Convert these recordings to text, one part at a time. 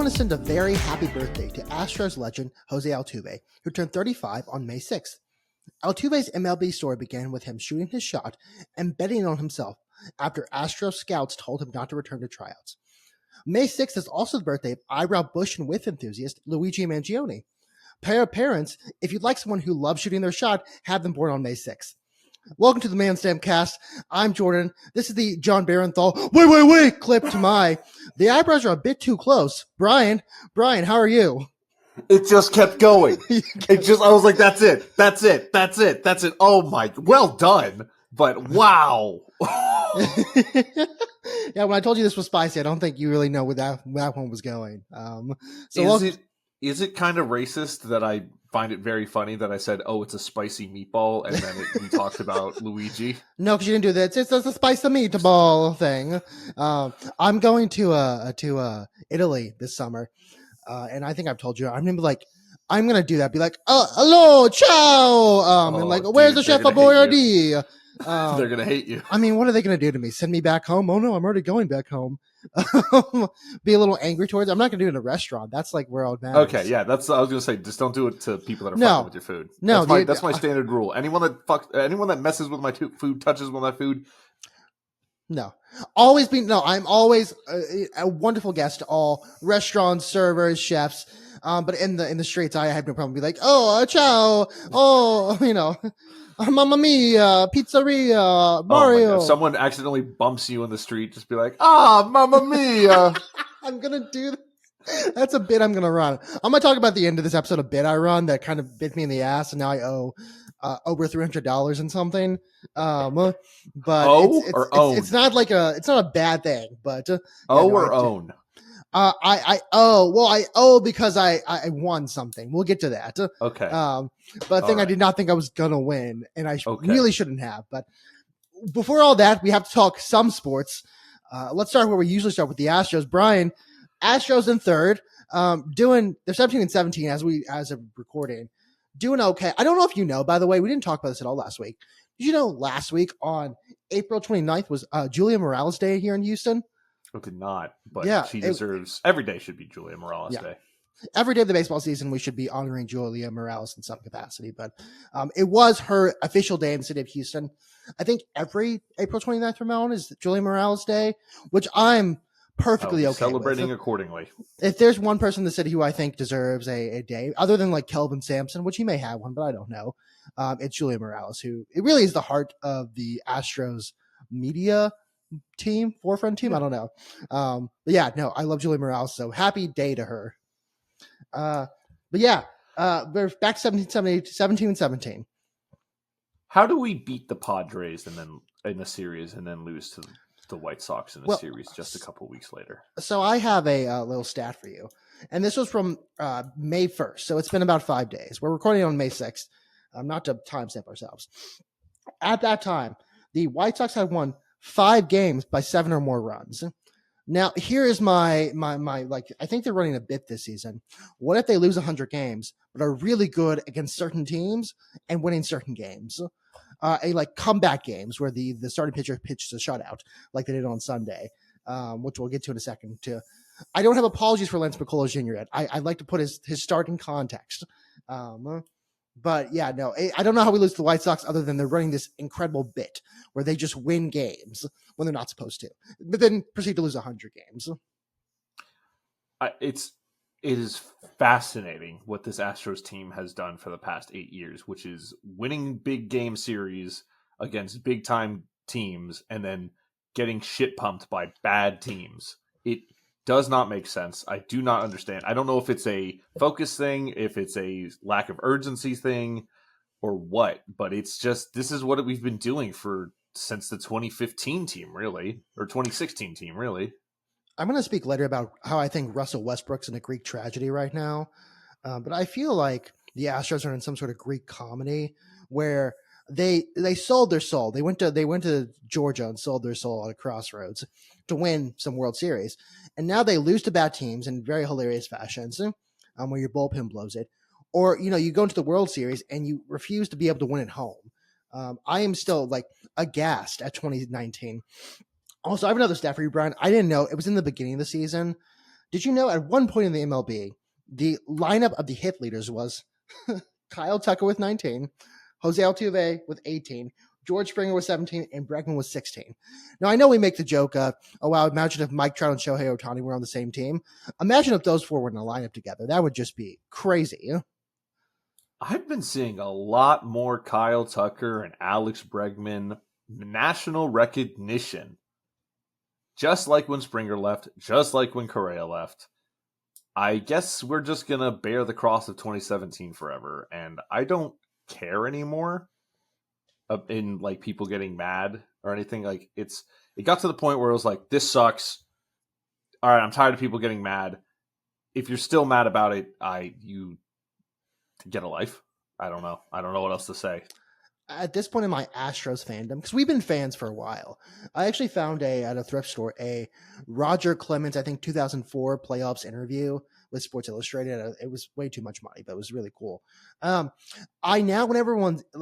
want to send a very happy birthday to Astros legend Jose Altuve, who turned 35 on May 6th. Altuve's MLB story began with him shooting his shot and betting on himself after Astros scouts told him not to return to tryouts. May 6th is also the birthday of eyebrow bush and whip enthusiast Luigi Mangione. Pair of parents, if you'd like someone who loves shooting their shot, have them born on May 6th. Welcome to the Man Stamp Cast. I'm Jorden. This is the John Barenthal wait clip to my. The eyebrows are a bit too close. Brian, how are you? It just kept going. I was like, that's it. Oh my, well done. But wow. Yeah, when I told you this was spicy, I don't think you really know where that one was going. Is it kind of racist that I find it very funny that I said, "Oh, it's a spicy meatball," and then we talked about Luigi? No, because you didn't do that. It's a spicy meatball thing. I'm going to Italy this summer, and I think I've told you I'm gonna do that. Be like, "Oh, hello, ciao," and like, "Where's the chef Boyardee?" They're gonna hate you. I mean, what are they gonna do to me? Send me back home? Oh no, I'm already going back home. Be a little angry towards it. I'm not gonna do it in a restaurant. That's like where all matters. Okay, yeah, I was gonna say, just don't do it to people that are fucking with your food. No, that's my standard rule. Anyone that messes with my food, touches with my food. No, I'm always a wonderful guest to all restaurants, servers, chefs. But in the streets, I have no problem. Be like, "Oh, ciao, oh, Mamma Mia, Pizzeria, Mario." If someone accidentally bumps you in the street, just be like, Mamma Mia. I'm going to do that. That's a bit I'm going to run. I'm going to talk about the end of this episode, a bit I run that kind of bit me in the ass, and now I owe over $300 and something. But it's not it's not a bad thing, but own. I owe because I won something. We'll get to that. Okay. But a thing I did not think I was gonna win, and I really shouldn't have. But before all that, we have to talk some sports. Let's start where we usually start with the Astros. Brian, Astros in third, they're 17-17 as of recording, doing okay. I don't know if you know, by the way, we didn't talk about this at all last week. Did you know last week on April 29th was Julia Morales Day here in Houston? I did not, but she deserves every day should be Julia Morales Day. Every day of the baseball season, we should be honoring Julia Morales in some capacity. But it was her official day in the city of Houston. I think every April 29th from now on is Julia Morales Day, which I'm perfectly okay celebrating with. Accordingly. If there's one person in the city who I think deserves a day, other than like Kelvin Sampson, which he may have one, but I don't know, it's Julia Morales, who it really is the heart of the Astros media forefront team. I don't know. But yeah, no, I love Julia Morales, so happy day to her. But yeah, we're back to 17-17. How do we beat the Padres and then in the series and then lose to the White Sox in the series just a couple weeks later? So I have a little stat for you, and this was from May 1st, so it's been about 5 days. We're recording on May 6th, not to timestamp ourselves. At that time, the White Sox had won 5 games by 7 or more runs. Now, here is my I think they're running a bit this season. What if they lose 100 games, but are really good against certain teams and winning certain games? Comeback games where the starting pitcher pitches a shutout like they did on Sunday, which we'll get to in a second. I don't have apologies for Lance McCullers Jr. yet. I'd like to put his start in context. But yeah, no, I don't know how we lose to the White Sox other than they're running this incredible bit where they just win games when they're not supposed to, but then proceed to lose 100 games. It is fascinating what this Astros team has done for the past 8 years, which is winning big game series against big time teams and then getting shit pumped by bad teams. It does not make sense. I do not understand. I don't know if it's a focus thing, if it's a lack of urgency thing, or what. But it's just, this is what we've been doing since the 2015 team, really, or 2016 team, really. I'm going to speak later about how I think Russell Westbrook's in a Greek tragedy right now. But I feel like the Astros are in some sort of Greek comedy where they sold their soul. They went to Georgia and sold their soul at a crossroads to win some World Series. And now they lose to bad teams in very hilarious fashions, where your bullpen blows it. Or, you go into the World Series and you refuse to be able to win at home. I am still aghast at 2019. Also, I have another stat for you, Brian. I didn't know it was in the beginning of the season. Did you know at one point in the MLB, the lineup of the hit leaders was Kyle Tucker with 19, Jose Altuve with 18, George Springer with 17, and Bregman with 16. Now, I know we make the joke, oh, wow, imagine if Mike Trout and Shohei Ohtani were on the same team. Imagine if those four were in a lineup together. That would just be crazy. I've been seeing a lot more Kyle Tucker and Alex Bregman national recognition. Just like when Springer left, just like when Correa left. I guess we're just going to bear the cross of 2017 forever. And I don't care anymore in like people getting mad or anything. Like it got to the point where it was like, this sucks. All right, I'm tired of people getting mad. If you're still mad about it, you get a life. I don't know what else to say. At this point in my Astros fandom, because we've been fans for a while, I actually found at a thrift store a Roger Clemens, I think 2004 playoffs interview with Sports Illustrated. It was way too much money, but it was really cool. I now, whenever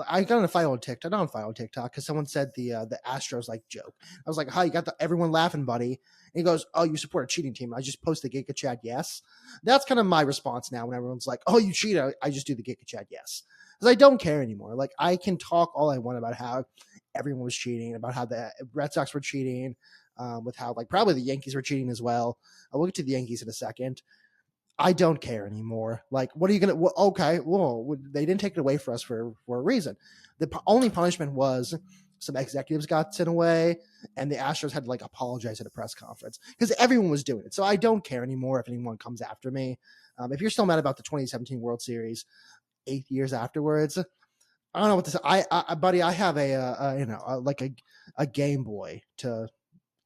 I got on a fight on TikTok, not on fight on TikTok, because someone said the Astros like joke. I was like, "Hi, you got everyone laughing, buddy." And he goes, "Oh, you support a cheating team?" I just post the Giga Chad yes. That's kind of my response now when everyone's like, "Oh, you cheat." I just do the Giga Chad yes. Because I don't care anymore. Like, I can talk all I want about how everyone was cheating, about how the Red Sox were cheating, with how, like, probably the Yankees were cheating as well. We'll get to the Yankees in a second. I don't care anymore. Like, what are you going to – okay, well, they didn't take it away for us for a reason. The only punishment was some executives got sent away, and the Astros had to, like, apologize at a press conference because everyone was doing it. So I don't care anymore if anyone comes after me. If you're still mad about the 2017 World Series – 8 years afterwards, I don't know what to say. Buddy, I have a Game Boy to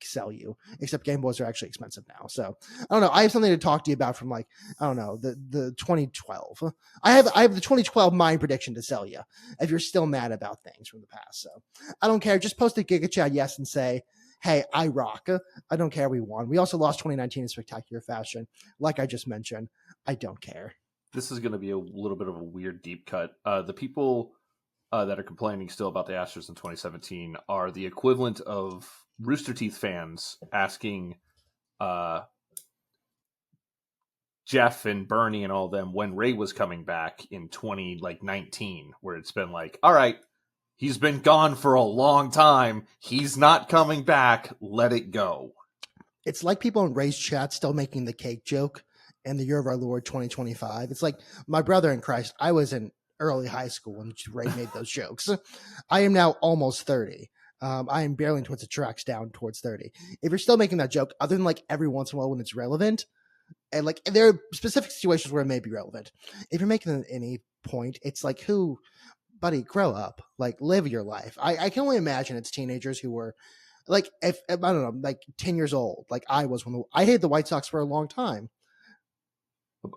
sell you, except Game Boys are actually expensive now. So I don't know. I have something to talk to you about from like, I don't know, the 2012. I have the 2012 mind prediction to sell you if you're still mad about things from the past. So I don't care. Just post a Giga Chad yes and say, hey, I rock. I don't care. We won. We also lost 2019 in spectacular fashion. Like I just mentioned, I don't care. This is going to be a little bit of a weird deep cut. The people that are complaining still about the Astros in 2017 are the equivalent of Rooster Teeth fans asking Jeff and Bernie and all them when Ray was coming back in 2019, where it's been like, all right, he's been gone for a long time. He's not coming back. Let it go. It's like people in Ray's chat still making the cake joke. And the year of our Lord 2025. It's like my brother in Christ. I was in early high school when Ray made those jokes. I am now almost 30. I am barely towards the tracks down towards 30. If you're still making that joke, other than like every once in a while when it's relevant, and like there are specific situations where it may be relevant. If you're making it at any point, it's like, buddy, grow up, like live your life. I can only imagine it's teenagers who were like, if I don't know, like 10 years old, like I was when I hated the White Sox for a long time.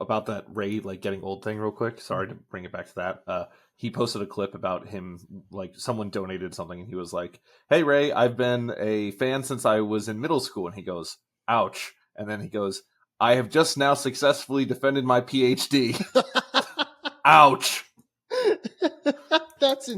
About that Ray like getting old thing real quick. Sorry to bring it back to that. He posted a clip about him, like someone donated something and he was like, hey Ray, I've been a fan since I was in middle school. And he goes, ouch. And then he goes, I have just now successfully defended my PhD. Ouch. That's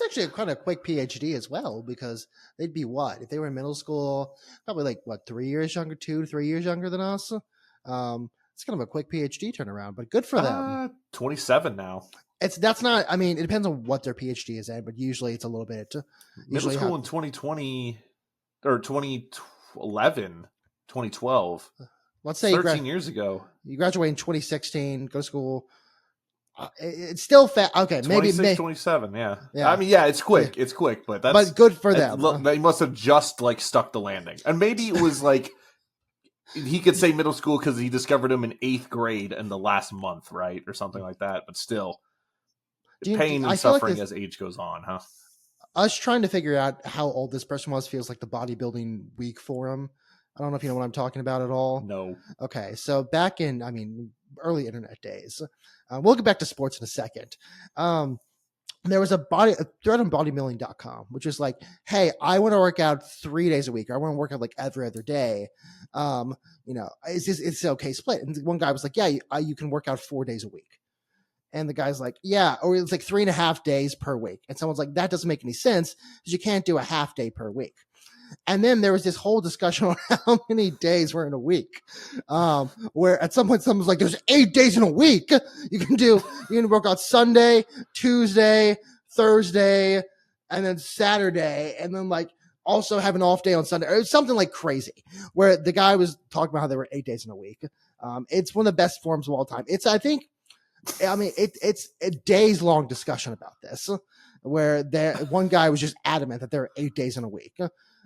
actually a kind of quick PhD as well, because they'd be what? If they were in middle school, probably like what, 3 years younger, 2 to 3 years younger than us. It's kind of a quick PhD turnaround, but good for them. 27 now. That's not, I mean, it depends on what their PhD is in, but usually it's a little bit. Middle school in 2020 or 2011, 2012. Let's say 13 years ago. You graduate in 2016, go to school. It's still fast. Okay, maybe 27. Yeah. I mean, yeah, it's quick. It's quick, but good for them. They must have just like stuck the landing, and maybe it was like he could say middle school because he discovered him in 8th grade in the last month, right, or something like that. But still, pain and suffering as age goes on, huh? Us trying to figure out how old this person was feels like the bodybuilding week for him. I don't know if you know what I'm talking about at all. No. Okay, so back in, early internet days. We'll get back to sports in a second. There was a thread on bodybuilding.com, which is like, hey, I want to work out 3 days a week. Or I want to work out like every other day. It's okay split. And one guy was like, yeah, you can work out 4 days a week. And the guy's like, yeah, or it's like 3.5 days per week. And someone's like, that doesn't make any sense because you can't do a half day per week. And then there was this whole discussion on how many days were in a week, where at some point someone was like, "There's 8 days in a week. You can work out Sunday, Tuesday, Thursday, and then Saturday, and then like also have an off day on Sunday." Or something like crazy, where the guy was talking about how there were 8 days in a week. It's one of the best forms of all time. It's a days long discussion about this, where one guy was just adamant that there are 8 days in a week.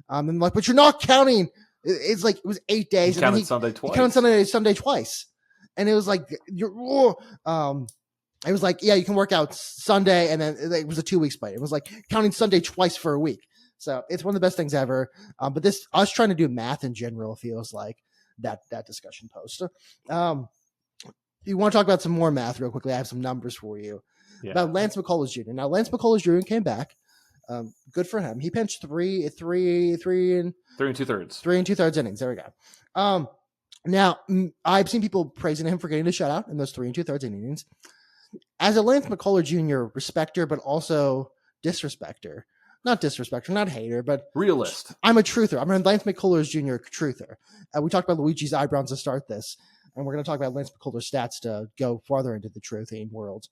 And like, but you're not counting. It's like it was 8 days. He counted Sunday twice. He counted Sunday twice, and it was like it was like, yeah, you can work out Sunday, and then it was a 2 week split. It was like counting Sunday twice for a week. So it's one of the best things ever. But this us trying to do math in general feels like that discussion post. You want to talk about some more math real quickly? I have some numbers for you about Lance McCullers Jr. Now, Lance McCullers Jr. came back. Good for him. He pinched three and 2/3. 3 2/3 innings. There we go. Now I've seen people praising him for getting the shutout in those 3 2/3 innings. As a Lance McCullers Jr. respecter, but also disrespecter. Not disrespecter, not hater, but realist. I'm a truther. I'm a Lance McCullers Jr. truther. We talked about Luigi's eyebrows to start this, and we're going to talk about Lance McCullers' stats to go farther into the truthing world.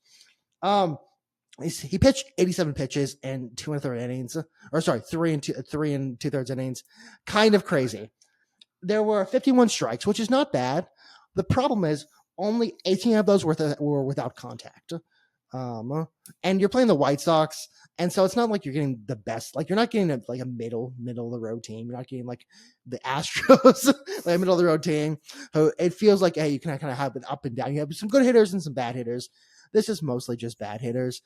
He pitched 87 pitches in 2 1/3 innings, or sorry, 3 and 2/3 innings. Kind of crazy. There were 51 strikes, which is not bad. The problem is only 18 of those were without contact. And you're playing the White Sox, and so it's not like you're getting the best. Like you're not getting a middle of the road team. You're not getting like the Astros, like a middle of the road team. So it feels like, hey, you can kind of have it up and down. You have some good hitters and some bad hitters. This is mostly just bad hitters.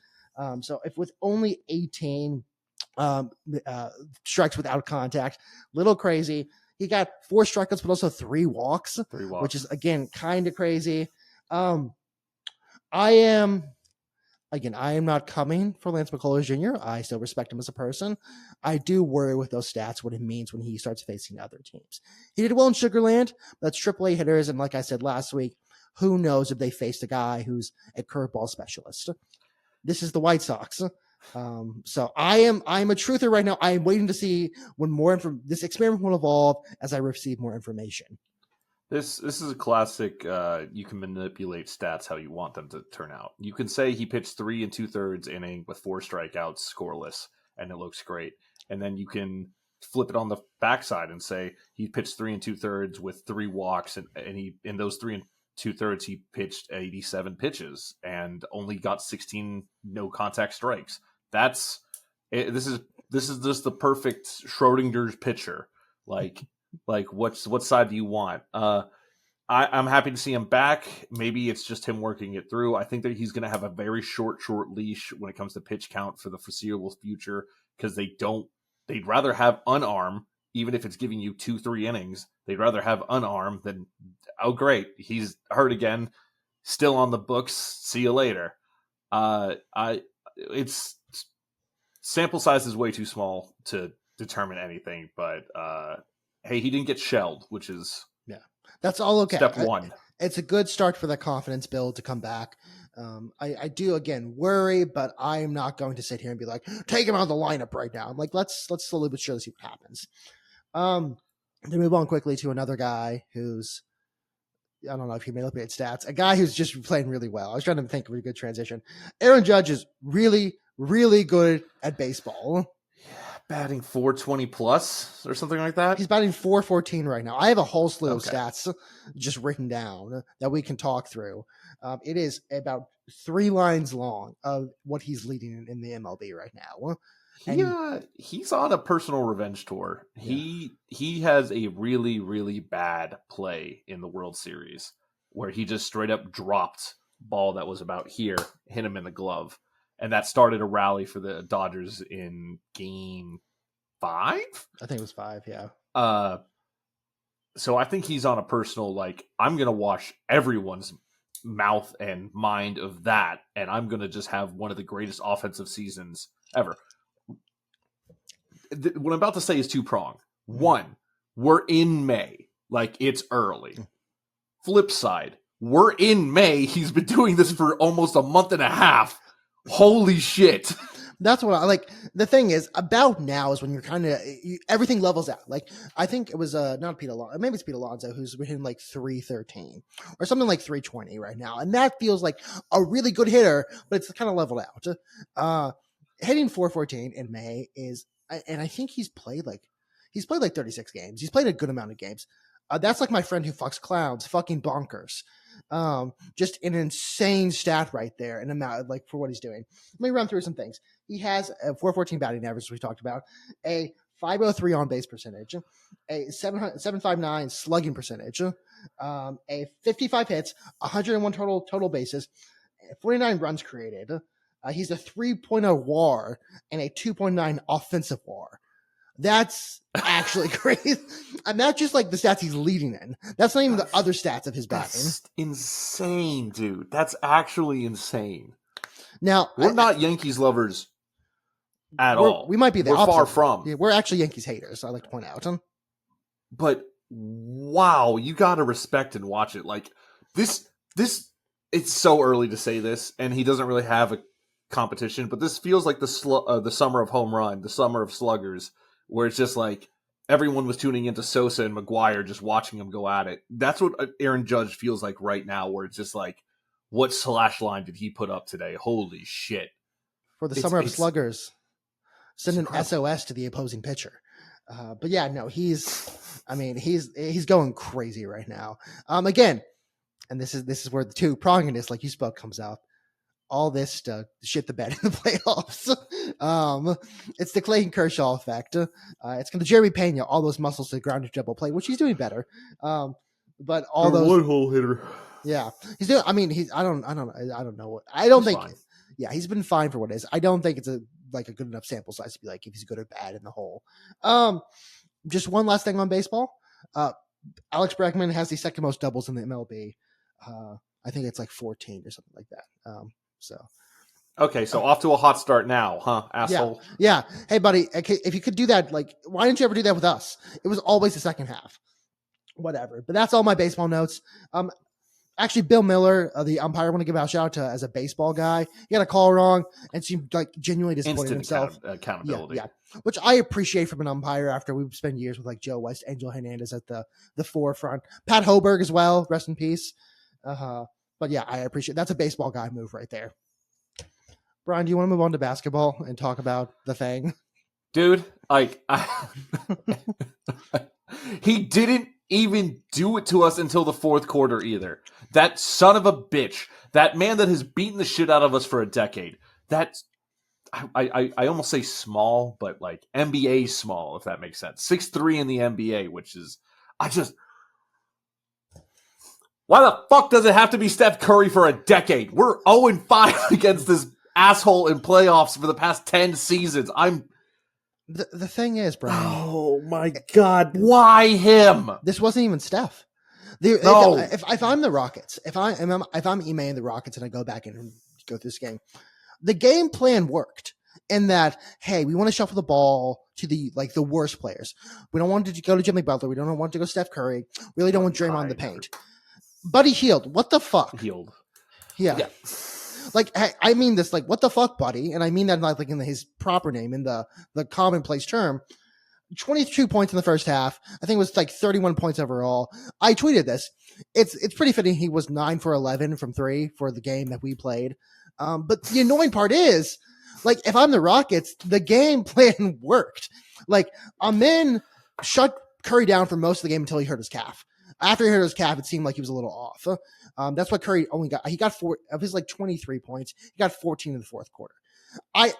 So if with only 18 strikes without contact, little crazy. He got 4 strikeouts, but also 3 walks, which is again kind of crazy. I am not coming for Lance McCullers Jr. I still respect him as a person. I do worry with those stats what it means when he starts facing other teams. He did well in Sugarland, but that's AAA hitters, and like I said last week, who knows if they faced a guy who's a curveball specialist. This is the White Sox. So I'm a truther right now. I am waiting to see when this experiment will evolve as I receive more information. This is a classic. You can manipulate stats how you want them to turn out. You can say he pitched 3 2/3 inning with 4 strikeouts, scoreless, and it looks great. And then you can flip it on the backside and say he pitched 3 2/3 with 3 walks, and he in those 3 2/3 he pitched 87 pitches and only got 16 no contact strikes. This is just the perfect Schrodinger's pitcher. Like what side do you want? I'm happy to see him back. Maybe it's just him working it through. I think that he's going to have a very short leash when it comes to pitch count for the foreseeable future, because they'd rather have unarmed, even if it's giving you 2-3 innings. They'd rather have unarmed than, oh great, he's hurt again, still on the books, see you later. It's sample size is way too small to determine anything, but hey, he didn't get shelled, which is that's all okay. Step 1. It's a good start for the confidence build to come back. I do again worry, but I'm not going to sit here and be like, take him out of the lineup right now. I'm like, let's slowly but surely see what happens. To move on quickly to another guy who's, I don't know if he manipulated stats, a guy who's just playing really well. I was trying to think of a good transition. Aaron Judge is really, really good at baseball. Batting 420 plus or something like that. He's batting 414 right now. I have a whole slew of stats just written down that we can talk through. It is about 3 lines long of what he's leading in the MLB right now. He's on a personal revenge tour. Yeah. He has a really, really bad play in the World Series where he just straight up dropped ball that was about here, hit him in the glove. And that started a rally for the Dodgers in Game 5? I think it was 5, yeah. So I think he's on a personal, I'm going to wash everyone's mouth and mind of that, and I'm going to just have one of the greatest offensive seasons ever. What I'm about to say is 2-pronged. 1, we're in May. It's early. Flip side, we're in May. He's been doing this for almost a month and a half. Holy shit. That's what I like. The thing is, about now is when you're kind of everything levels out. Like I think it was not Pete Alonso, maybe it's Pete Alonso who's hitting like 313 or something like 320 right now, and that feels like a really good hitter, but it's kind of leveled out. Hitting 414 in May is, and I think he's played like 36 games. He's played a good amount of games. That's like my friend who fucks clowns, fucking bonkers. Just an insane stat right there, and amount like for what he's doing. Let me run through some things. He has a 414 batting average, as we talked about, a 503 on base percentage, a 759 slugging percentage, a 55 hits, 101 total bases, 49 runs created. He's a 3.0 WAR and a 2.9 offensive WAR. That's actually crazy. And that's just like the stats he's leading in. That's not even the other stats of his batting. That's insane, dude. That's actually insane. Now, we're not Yankees lovers at all. We might be the We're opposite. far from. Yeah, we're actually Yankees haters, I like to point out. But wow, you got to respect and watch it. Like this, it's so early to say this, and he doesn't really have a competition, but this feels like the summer of home run, the summer of sluggers, where it's just like everyone was tuning into Sosa and McGuire, just watching them go at it. That's what Aaron Judge feels like right now, where it's just like, what slash line did he put up today? Holy shit. For the summer of sluggers, send an SOS to the opposing pitcher. But yeah, no, he's going crazy right now. Again, and this is where the two pronginess, like you spoke, comes out. All this to shit the bed in the playoffs. It's the Clayton Kershaw effect. It's going to Jeremy Pena, all those muscles to ground to double play, which he's doing better. But all those one hole hitter. Yeah, he's doing. I mean, I don't know. I don't think. Fine. Yeah, he's been fine for what it is. I don't think it's a good enough sample size to be like if he's good or bad in the whole. Just one last thing on baseball. Alex Bregman has the second most doubles in the MLB. I think it's like 14 or something like that. Okay, so off to a hot start now, huh, asshole? Yeah. Hey, buddy, if you could do that, like, why didn't you ever do that with us? It was always the second half. Whatever. But that's all my baseball notes. Actually, Bill Miller, the umpire, I want to give out a shout out to as a baseball guy. He got a call wrong and seemed like genuinely disappointed in himself. Accountability. Yeah, which I appreciate from an umpire after we've spent years with like Joe West, Angel Hernandez at the forefront. Pat Hoberg as well. Rest in peace. But yeah, I appreciate that's a baseball guy move right there. Brian, do you want to move on to basketball and talk about the thing? Dude, he didn't even do it to us until the fourth quarter either. That son of a bitch, that man that has beaten the shit out of us for a decade. That's I almost say small, but like NBA small, if that makes sense. 6'3" in the NBA, which is why the fuck does it have to be Steph Curry for a decade? We're 0-5 against this asshole in playoffs for the past 10 seasons. The thing is, Brian. Oh my God! Why him? This wasn't even Steph. No. If I'm the Rockets, if I'm Ime and the Rockets, and I go back and go through this game, the game plan worked in that. Hey, we want to shuffle the ball to the worst players. We don't want to go to Jimmy Butler. We don't want to go Steph Curry. We really don't want Draymond in the paint. Buddy Hield, what the fuck? Hield. Yeah. Like, I mean this, like, what the fuck, buddy? And I mean that like in his proper name, in the commonplace term. 22 points in the first half. I think it was like 31 points overall. I tweeted this. It's pretty fitting he was 9 for 11 from 3 for the game that we played. But the annoying part is, like, if I'm the Rockets, the game plan worked. Like, Amin shut Curry down for most of the game until he hurt his calf. After he hurt his calf, it seemed like he was a little off. That's why Curry he got 4 of his like 23 points. He got 14 in the fourth quarter. I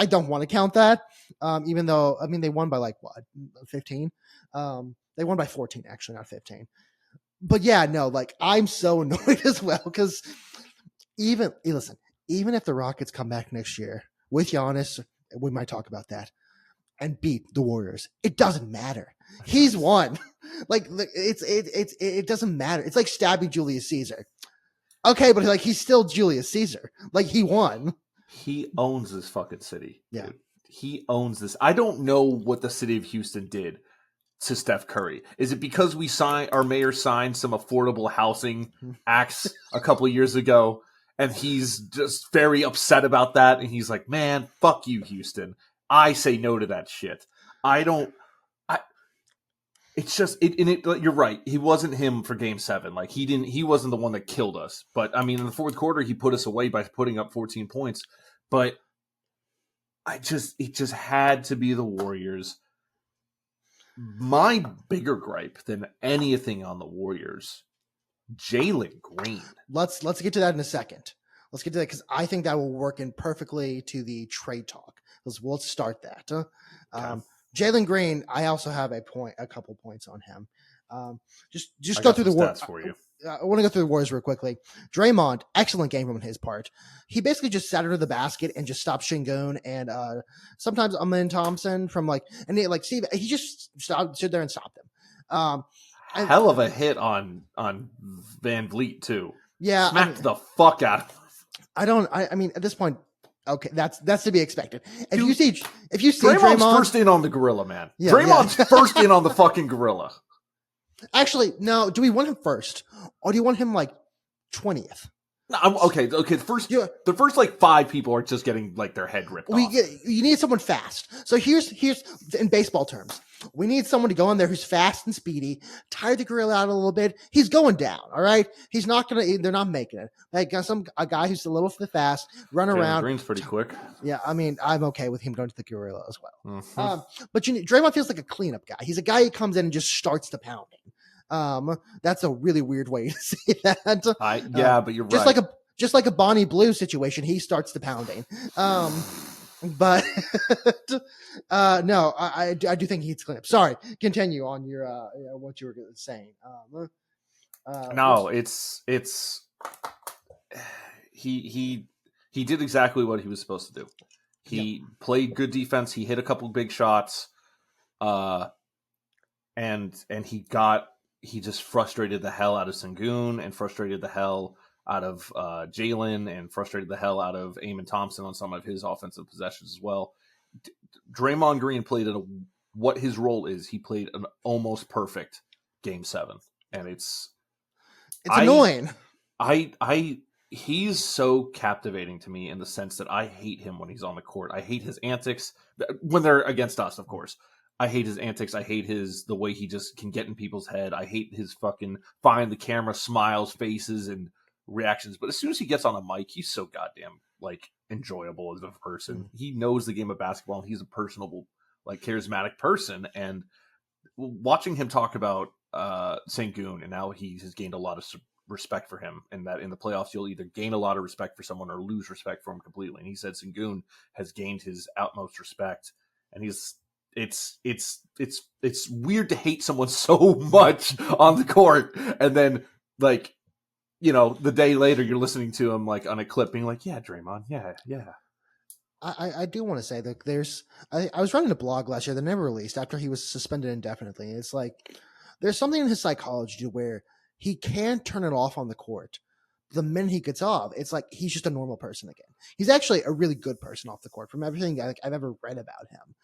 don't want to count that. Even though, I mean, they won by like what, 15? They won by 14, actually, not 15. But yeah, no, like I'm so annoyed as well. Cause even if the Rockets come back next year with Giannis, we might talk about that, and beat the Warriors, it doesn't matter. He's won. Like it doesn't matter. It's like stabbing Julius Caesar. Okay, but like he's still Julius Caesar. Like he won. He owns this fucking city. Yeah. Dude. He owns this. I don't know what the city of Houston did to Steph Curry. Is it because our mayor signed some affordable housing acts a couple of years ago, And he's just very upset about that. And he's like, man, fuck you, Houston. I say no to that shit. It's just you're right. He wasn't him for game 7. Like he wasn't the one that killed us. But I mean, in the fourth quarter, he put us away by putting up 14 points. But it just had to be the Warriors. My bigger gripe than anything on the Warriors, Jalen Green. Let's get to that in a second. Let's get to that because I think that will work in perfectly to the trade talk. We'll start that. Okay. Jalen Green, I also have a couple points on him. Just go through the stats for you. I want to go through the Warriors real quickly. Draymond, excellent game from his part. He basically just sat under the basket and just stopped Şengün and sometimes Amin Thompson from Steve. He just stood there and stopped him. Hell of a hit on Van Vliet too. Yeah, smacked the fuck out of him. I mean, at this point, okay, that's to be expected. If you see Draymond's Draymond first in on the gorilla, man. Yeah, Draymond's first in on the fucking gorilla. Actually, no. Do we want him first, or do you want him 20th? No, okay. The first 5 people are just getting their head ripped off. You need someone fast. So here's in baseball terms, we need someone to go in there who's fast and speedy, tire the gorilla out a little bit. He's going down. All right, he's not gonna. They're not making it. A guy who's a little fast, run around. Green's pretty quick. Yeah, I mean, I'm okay with him going to the gorilla as well. Mm-hmm. But Draymond feels like a cleanup guy. He's a guy who comes in and just starts the pounding. That's a really weird way to say that. But you're just right. Just like a Bonnie Blue situation, he starts the pounding. But no, I do think he's clean up. Sorry, continue on your what you were saying. No, it's he did exactly what he was supposed to do. He played good defense. He hit a couple big shots, and he just frustrated the hell out of Şengün and frustrated the hell out of Jalen and frustrated the hell out of Amin Thompson on some of his offensive possessions as well. Draymond Green played what his role is. He played an almost perfect game 7, and it's annoying. He's so captivating to me in the sense that I hate him when he's on the court. I hate his antics when they're against us, of course. I hate his antics. I hate the way he just can get in people's head. I hate his fucking find the camera smiles, faces, and reactions. But as soon as he gets on a mic, he's so goddamn enjoyable as a person. Mm-hmm. He knows the game of basketball, and he's a personable, charismatic person. And watching him talk about Şengün and now he has gained a lot of respect for him, and that in the playoffs you'll either gain a lot of respect for someone or lose respect for him completely. And he said Şengün has gained his utmost respect, and it's weird to hate someone so much on the court, and then the day later you're listening to him on a clip being yeah, Draymond, yeah. I do want to say that I was writing a blog last year that never released after he was suspended indefinitely. It's there's something in his psychology where he can't turn it off on the court. The minute he gets off, it's he's just a normal person again. He's actually a really good person off the court from everything I've ever read about him.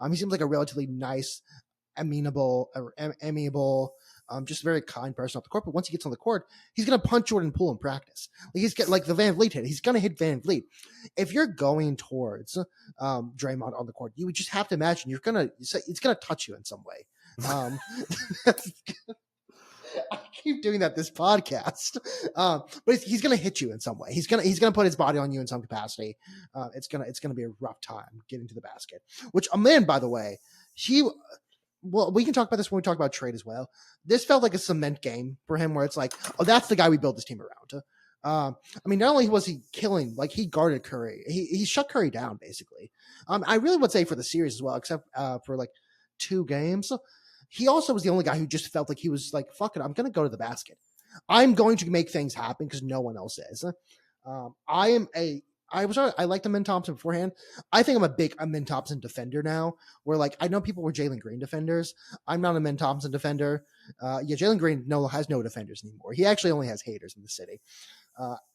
He seems like a relatively nice, amiable, just a very kind person off the court. But once he gets on the court, he's going to punch Jorden Poole in practice. He's got the Van Vliet hit. He's going to hit Van Vliet. If you're going towards Draymond on the court, you would just have to imagine it's going to touch you in some way. I keep doing that this podcast, but he's going to hit you in some way. He's going to put his body on you in some capacity. It's going to be a rough time getting to the basket. Which Amin, by the way, we can talk about this when we talk about trade as well. This felt like a cement game for him, where it's that's the guy we built this team around. I mean, not only was he killing, he guarded Curry, he shut Curry down basically. I really would say for the series as well, except for 2 games. He also was the only guy who just felt like he was fuck it, I'm going to go to the basket. I'm going to make things happen because no one else is. I liked Amin Thompson beforehand. I think I'm a big Amin Thompson defender now, where I know people were Jalen Green defenders. I'm not a Amin Thompson defender. Jalen Green has no defenders anymore. He actually only has haters in the city.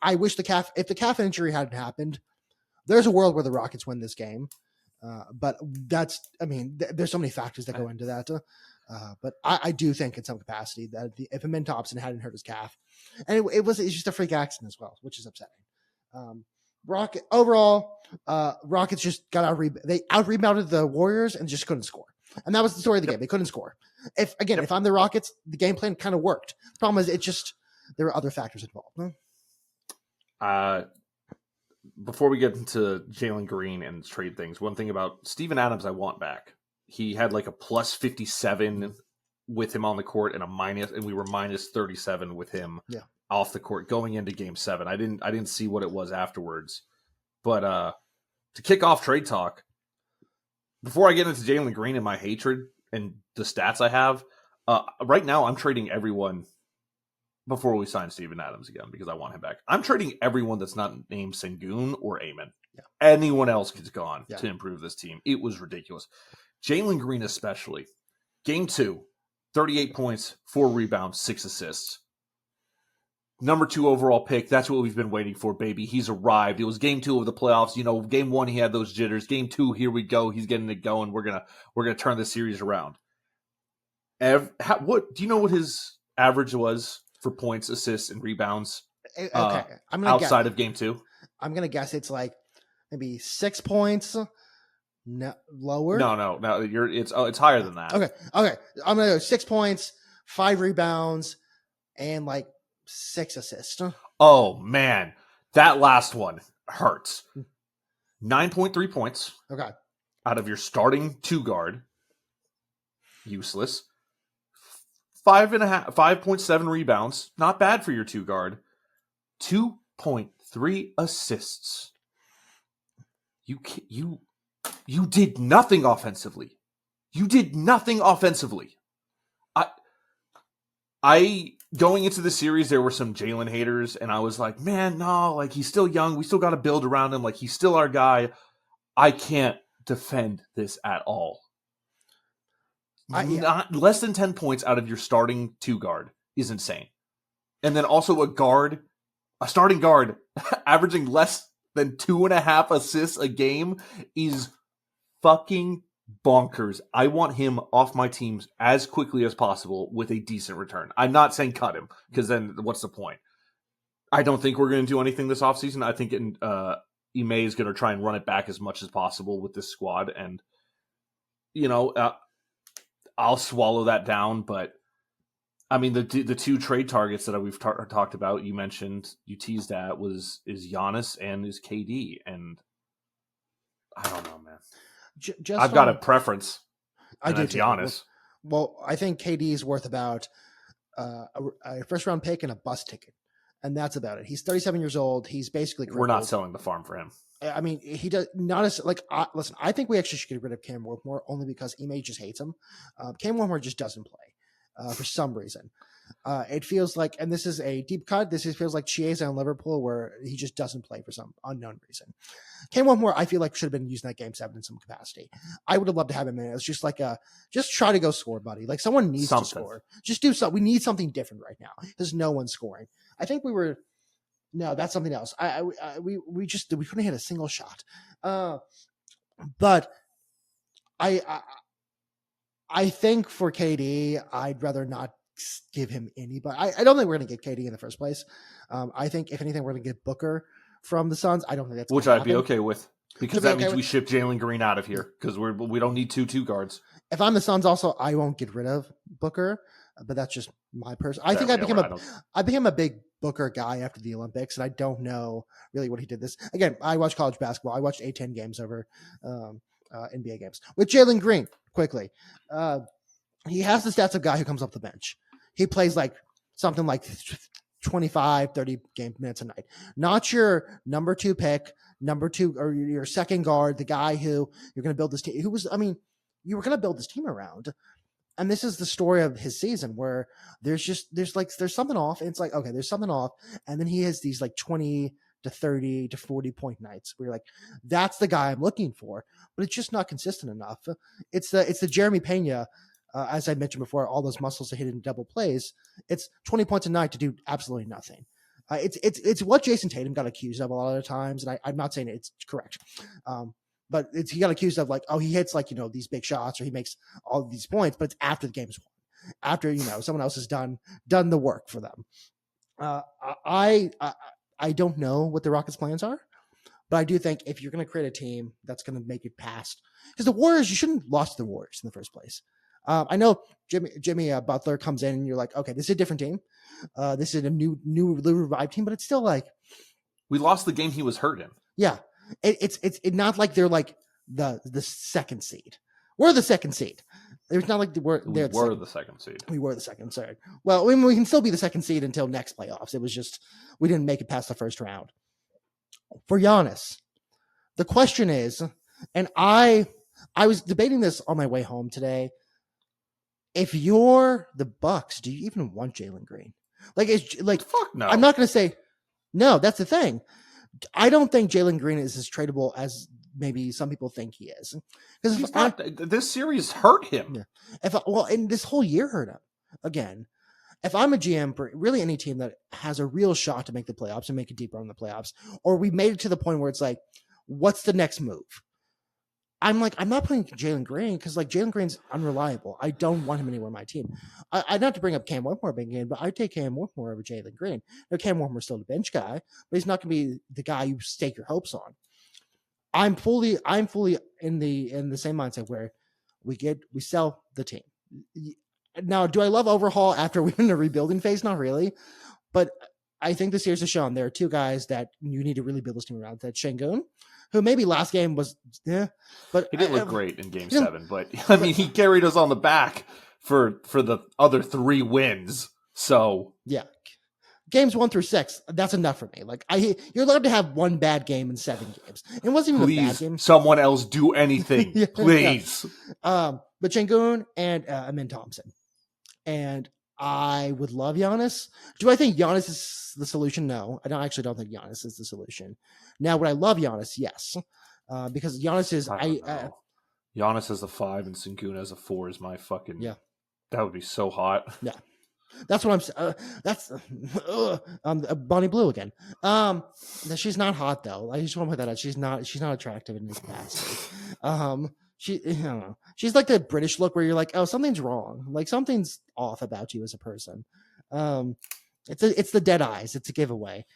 I wish if the calf injury hadn't happened, there's a world where the Rockets win this game. But there's so many factors that go into that. But I do think in some capacity that if Amin Thompson hadn't hurt his calf, and it's just a freak accident as well, which is upsetting. Rockets just got they out rebounded the Warriors and just couldn't score. And that was the story of the game. They couldn't score. If I'm the Rockets, the game plan kind of worked. Problem is, there were other factors involved. Before we get into Jalen Green and trade things, one thing about Steven Adams I want back. He had like a plus 57 with him on the court and and we were minus 37 with him off the court going into Game 7. I didn't see what it was afterwards, but to kick off trade talk, before I get into Jalen Green and my hatred and the stats I have, right now I'm trading everyone before we sign Steven Adams again because I want him back. I'm trading everyone that's not named Sengun or Amen. Yeah. Anyone else is gone to improve this team. It was ridiculous. Jalen Green especially. Game 2, 38 points, 4 rebounds, 6 assists. Number 2 overall pick. That's what we've been waiting for, baby. He's arrived. It was Game 2 of the playoffs. You know, Game 1 he had those jitters. Game 2, here we go. He's getting it going. We're gonna turn the series around. What do you know? What his average was for points, assists, and rebounds? Okay, I'm gonna outside of Game 2. I'm gonna guess it's like maybe 6 points. No, lower. No. It's higher than that. Okay. I'm gonna go 6 points, 5 rebounds, and like 6 assists. Oh man, that last one hurts. 9.3 points. Okay. Out of your starting 2 guard, useless. 5.7 rebounds, not bad for your 2 guard. 2.3 assists. You did nothing offensively. I going into the series, there were some Jalen haters, and I was like, man, no, like he's still young. We still got to build around him. Like he's still our guy. I can't defend this at all. Not less than 10 points out of your starting 2 guard is insane. And then also a starting guard averaging less than 2.5 assists a game is fucking bonkers. I want him off my teams as quickly as possible with a decent return. I'm not saying cut him, because then what's the point? I don't think we're going to do anything this offseason. I think Ime is going to try and run it back as much as possible with this squad. And, I'll swallow that down. But, I mean, the 2 trade targets that we've talked about, you mentioned, you teased at, is Giannis and is KD. And I don't know, man. I've got a preference. I do too. Giannis. Well, I think KD is worth about a first-round pick and a bus ticket, and that's about it. He's 37 years old. He's basically crippled. We're not selling the farm for him. I mean, he does not as like. Listen, I think we actually should get rid of Cam Whitmore only because Ime just hates him. Cam Whitmore just doesn't play for some reason. It feels like, and this is a deep cut, feels like Chiesa in Liverpool, where he just doesn't play for some unknown reason. Cam Whitmore, I feel like should have been using that Game 7 in some capacity. I would have loved to have him in. It's just like just try to go score, buddy. Like someone needs to score. Just do something. We need something different right now because no one's scoring. I think no, that's something else. We couldn't hit a single shot. But I think for KD, I'd rather not give him any, but I don't think we're going to get KD in the first place. I think if anything, we're going to get Booker from the Suns. I don't think that's which I'd be okay with, because that means we ship Jalen Green out of here because we don't need two guards. If I'm the Suns, also I won't get rid of Booker, but that's just my person. I think I became a big Booker guy after the Olympics, and I don't know really what he did this. Again, I watch college basketball. I watched A10 games over NBA games with Jalen Green. Quickly, he has the stats of a guy who comes off the bench. He plays like something like 25, 30 game minutes a night. Not your number 2 pick, or your second guard, the guy who you're going to build this team. You were going to build this team around. And this is the story of his season where there's something off. And it's like, okay, there's something off. And then he has these like 20 to 30 to 40 point nights where you're like, that's the guy I'm looking for, but it's just not consistent enough. It's the Jeremy Pena, as I mentioned before, all those muscles that hit in double plays. It's 20 points a night to do absolutely nothing. It's what Jason Tatum got accused of a lot of times. And I'm not saying it's correct. But he got accused of like, oh, he hits like, these big shots or he makes all of these points, but it's after the game's won, after, someone else has done the work for them. I don't know what the Rockets' plans are, but I do think if you're going to create a team that's going to make it past, because the Warriors, you shouldn't have lost to the Warriors in the first place. I know Jimmy Butler comes in and you're like, okay, this is a different team. This is a new revived team, but it's still like we lost the game he was hurt in. Yeah, it's not like they're like the second seed. We're the second seed. It's not like we were the second seed. We were the second seed. Well, I mean, we can still be the second seed until next playoffs. It was just we didn't make it past the first round. For Giannis, the question is, and I was debating this on my way home today. If you're the Bucks, do you even want Jalen Green? Like, it's like fuck no. I'm not going to say no. That's the thing. I don't think Jalen Green is as tradable as maybe some people think he is. Because this series hurt him. Yeah. And this whole year hurt him again. If I'm a GM for really any team that has a real shot to make the playoffs and make it deeper in the playoffs, or we made it to the point where it's like, what's the next move? I'm not putting Jalen Green because like Jalen Green's unreliable. I don't want him anywhere on my team. I'd not to bring up Cam Whitmore big game, but I'd take Cam Whitmore over Jalen Green. Now, Cam Whitmore's still the bench guy, but he's not going to be the guy you stake your hopes on. I'm fully in the same mindset where we sell the team. Now, do I love overhaul after we're in a rebuilding phase? Not really, but I think the series has shown there are two guys that you need to really build this team around. That's Şengün, who maybe last game was, but he didn't look great in Game 7. But I mean, he carried us on the back for the other 3 wins. So yeah, games 1 through 6, that's enough for me. Like you're allowed to have one bad game in 7 games. It wasn't even a bad game. Someone else do anything, yeah, please. Yeah. But Şengün and Amin Thompson, and I would love Giannis. Do I think Giannis is the solution? No, I don't think Giannis is the solution. Now, would I love Giannis? Yes, because Giannis is. Giannis as a 5 and Şengün as a 4 is my fucking. Yeah, that would be so hot. Yeah, that's what I'm. That's Bonnie Blue again. She's not hot though. I just want to put that out. She's not attractive in this capacity. I don't know. She's like the British look where you're like, oh, something's wrong. Like something's off about you as a person. It's the dead eyes. It's a giveaway.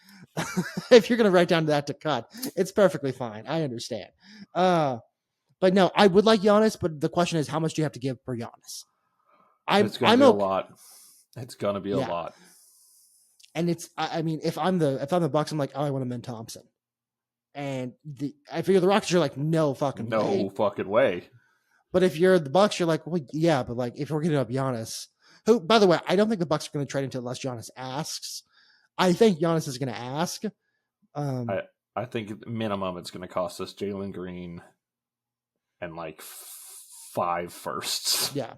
If you're going to write down that to cut, it's perfectly fine. I understand. But no, I would like Giannis, but the question is, how much do you have to give for Giannis? It's going to be a lot. It's going to be a lot. And I mean, if I'm the Bucks, I'm like, oh, I want Amin Thompson. And I figure the Rockets are like, no fucking way. But if you're the Bucks, you're like, well, yeah, but like if we're getting up Giannis, who, by the way, I don't think the Bucks are going to trade until unless Giannis asks. I think Giannis is going to ask. I think minimum it's going to cost us Jalen Green and like 5 firsts. Yeah.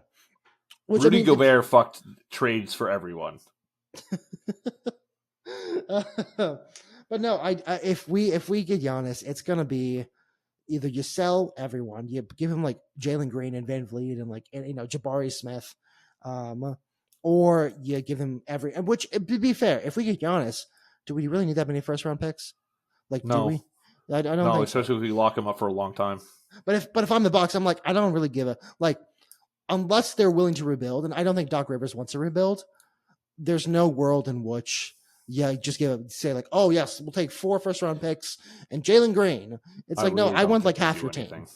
Rudy Gobert fucked trades for everyone. But no, if we get Giannis, it's gonna be either you sell everyone, you give him like Jalen Green and Van Vliet and like Jabari Smith, or you give him which to be fair, if we get Giannis, do we really need that many first round picks? Like, no. Do we? I don't. No, think especially if we lock him up for a long time. But if I'm the Bucks, I'm like, I don't really give a like, unless they're willing to rebuild, and I don't think Doc Rivers wants to rebuild. There's no world in which. Yeah, just say like, oh yes, we'll take 4 first round picks and Jalen Green. It's like, no, I want like half your team.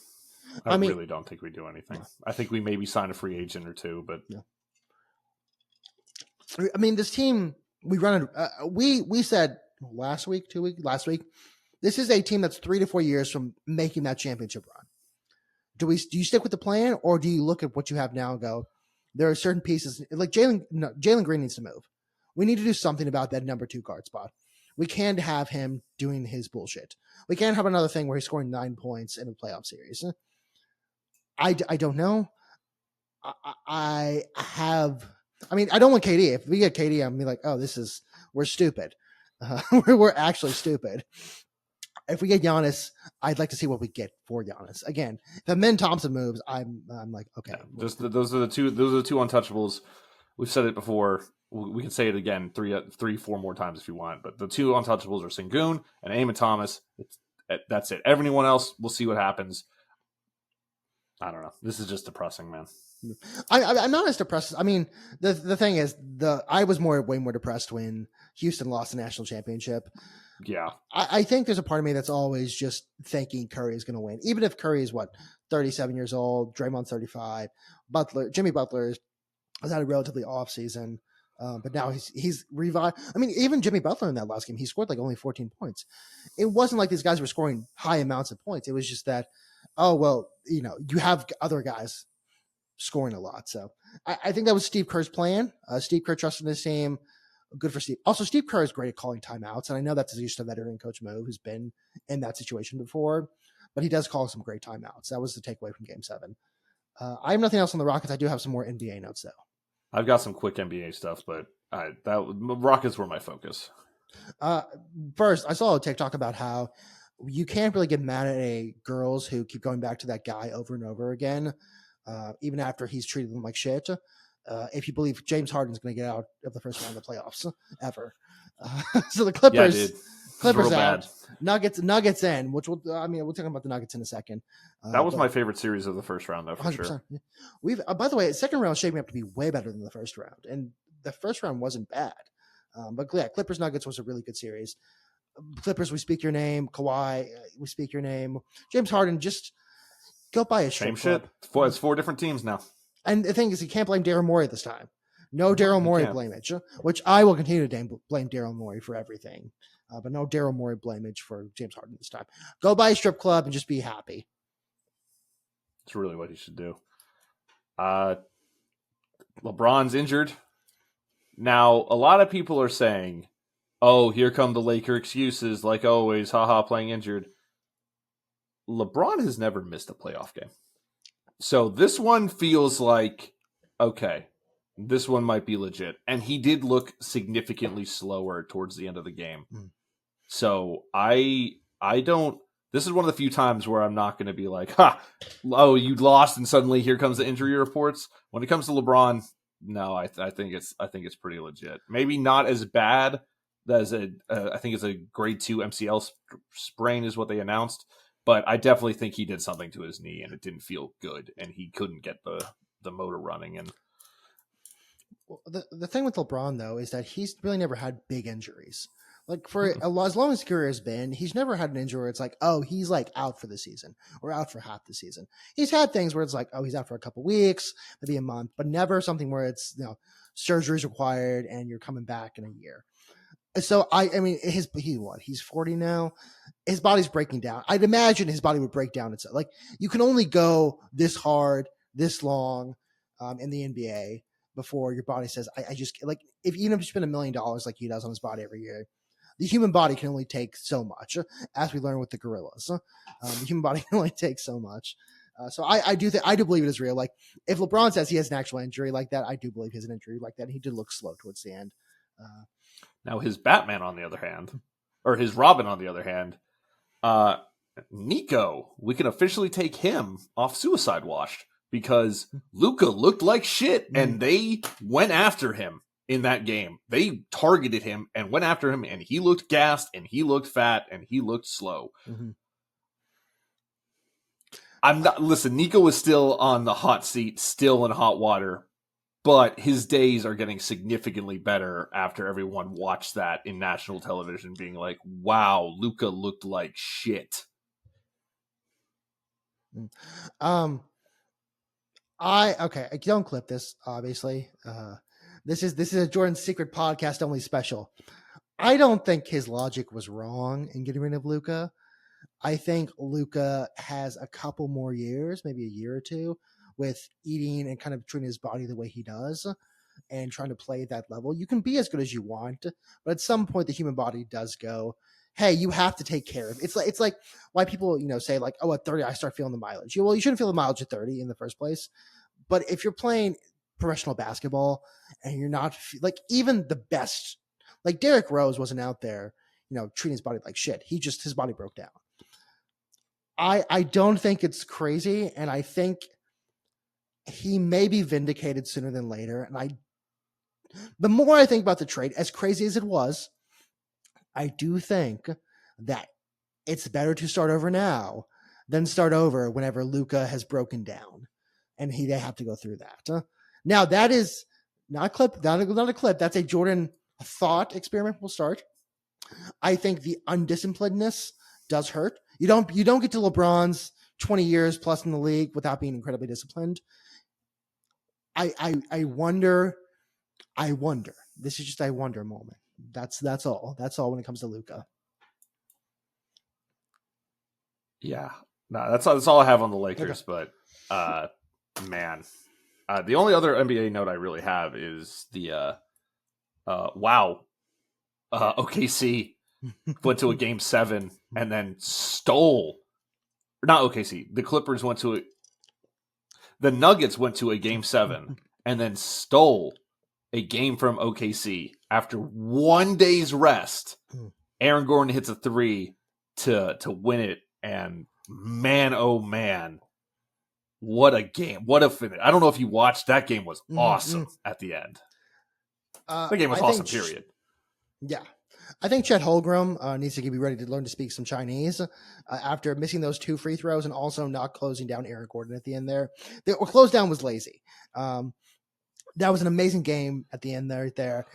I really don't think we do anything. I think we maybe sign a free agent or 2, but I mean, this team we run. We said last week, this is a team that's 3 to 4 years from making that championship run. Do you stick with the plan, or do you look at what you have now and go, there are certain pieces like Jalen Green needs to move. We need to do something about that number 2 guard spot. We can't have him doing his bullshit. We can't have another thing where he's scoring 9 points in a playoff series. I don't know. I don't want KD. If we get KD, I'm going to be like, oh, we're stupid. We're actually stupid. If we get Giannis, I'd like to see what we get for Giannis. Again, if Amin Thompson moves, I'm like, okay. Yeah, those are the two untouchables. We've said it before. We can say it again 4 more times if you want. But the 2 untouchables are Şengün and Amin Thomas. That's it. Everyone else, we'll see what happens. I don't know. This is just depressing, man. I'm not as depressed. I mean, the thing is, I was way more depressed when Houston lost the national championship. Yeah. I think there's a part of me that's always just thinking Curry is going to win, even if Curry is 37 years old, Draymond 35, Jimmy Butler has had a relatively off season, but now he's revived. I mean, even Jimmy Butler in that last game, he scored like only 14 points. It wasn't like these guys were scoring high amounts of points. It was just that, oh well, you have other guys scoring a lot. So I think that was Steve Kerr's plan. Steve Kerr trusted his team. Good for Steve. Also, Steve Kerr is great at calling timeouts, and I know that's just a veteran coach move who's been in that situation before, but he does call some great timeouts. That was the takeaway from Game 7. I have nothing else on the Rockets. I do have some more NBA notes, though. I've got some quick NBA stuff, but Rockets were my focus. First, I saw a TikTok about how you can't really get mad at girls who keep going back to that guy over and over again, even after he's treated them like shit. If you believe James Harden's going to get out of the first round of the playoffs ever. So the Clippers out, Nuggets in, which we'll talk about the Nuggets in a second. That was my favorite series of the first round, though, for 100%. Sure. We've, by the way, second round shaping up to be way better than the first round, and the first round wasn't bad. But yeah, Clippers Nuggets was a really good series. Clippers, we speak your name. Kawhi, we speak your name. James Harden, just go buy a same shit. It's 4 different teams now. And the thing is, you can't blame Daryl Morey this time. No Daryl Morey blameage, which I will continue to blame Daryl Morey for everything. But no Daryl Morey blameage for James Harden this time. Go buy a strip club and just be happy. That's really what he should do. LeBron's injured. Now, a lot of people are saying, oh, here come the Laker excuses, like always, haha, playing injured. LeBron has never missed a playoff game. So this one feels like, okay, this one might be legit. And he did look significantly slower towards the end of the game. So I don't, this is one of the few times where I'm not going to be like, oh, you lost and suddenly here comes the injury reports. When it comes to LeBron, no, I think it's pretty legit. Maybe not as bad as I think it's a grade 2 MCL sprain is what they announced. But I definitely think he did something to his knee and it didn't feel good and he couldn't get the motor running. And the thing with LeBron, though, is that he's really never had big injuries. Like for as long as his career has been, he's never had an injury where it's like, oh, he's like out for the season or out for half the season. He's had things where it's like, oh, he's out for a couple weeks, maybe a month, but never something where it's, surgery is required and you're coming back in a year. So I mean, he's 40 now. His body's breaking down. I'd imagine his body would break down itself. Like you can only go this hard, this long, in the NBA before your body says, I just like even if you spend $1 million like he does on his body every year, the human body can only take so much. As we learn with the gorillas, the human body can only take so much. So I do believe it is real. Like if LeBron says he has an actual injury like that, I do believe he has an injury like that. He did look slow towards the end. Now his Batman, on the other hand, or his Robin, on the other hand, Nico, we can officially take him off suicide watch because Luka looked like shit and they went after him in that game. They targeted him and went after him and he looked gassed and he looked fat and he looked slow. Nico was still on the hot seat, still in hot water. But his days are getting significantly better after everyone watched that in national television, being like, wow, Luka looked like shit. Don't clip this, obviously. This is a Jordan Secret podcast only special. I don't think his logic was wrong in getting rid of Luka. I think Luka has a couple more years, maybe a year or two, with eating and kind of treating his body the way he does and trying to play at that level. You can be as good as you want, but at some point the human body does go, hey, you have to take care of it. It's like why people, say like, oh, at 30, I start feeling the mileage. Well, you shouldn't feel the mileage at 30 in the first place. But if you're playing professional basketball and you're not like even the best, like Derrick Rose wasn't out there, treating his body like shit. His body broke down. I don't think it's crazy. And I think he may be vindicated sooner than later. And the more I think about the trade, as crazy as it was, I do think that it's better to start over now than start over whenever Luka has broken down. and they have to go through that. Now that is not a clip, not a clip. That's a Jorden thought experiment. We'll start. I think the undisciplinedness does hurt. You don't get to LeBron's 20 years plus in the league without being incredibly disciplined. I wonder. This is just I wonder moment. That's all. That's all when it comes to Luka. Yeah, no, that's all I have on the Lakers. Okay. But man, the only other NBA note I really have is the OKC went to a game 7 and then stole. Not OKC. The Clippers went to the Nuggets went to a game 7 and then stole a game from OKC after 1 day's rest. Aaron Gordon hits a 3 to win it, and man, oh man, what a game! What a finish! I don't know if you watched that game. Was awesome at the end. The game was awesome. Period. Yeah. I think Chet Holmgren needs to be ready to learn to speak some Chinese after missing those 2 free throws and also not closing down Aaron Gordon at the end there. The close down was lazy. That was an amazing game at the end there.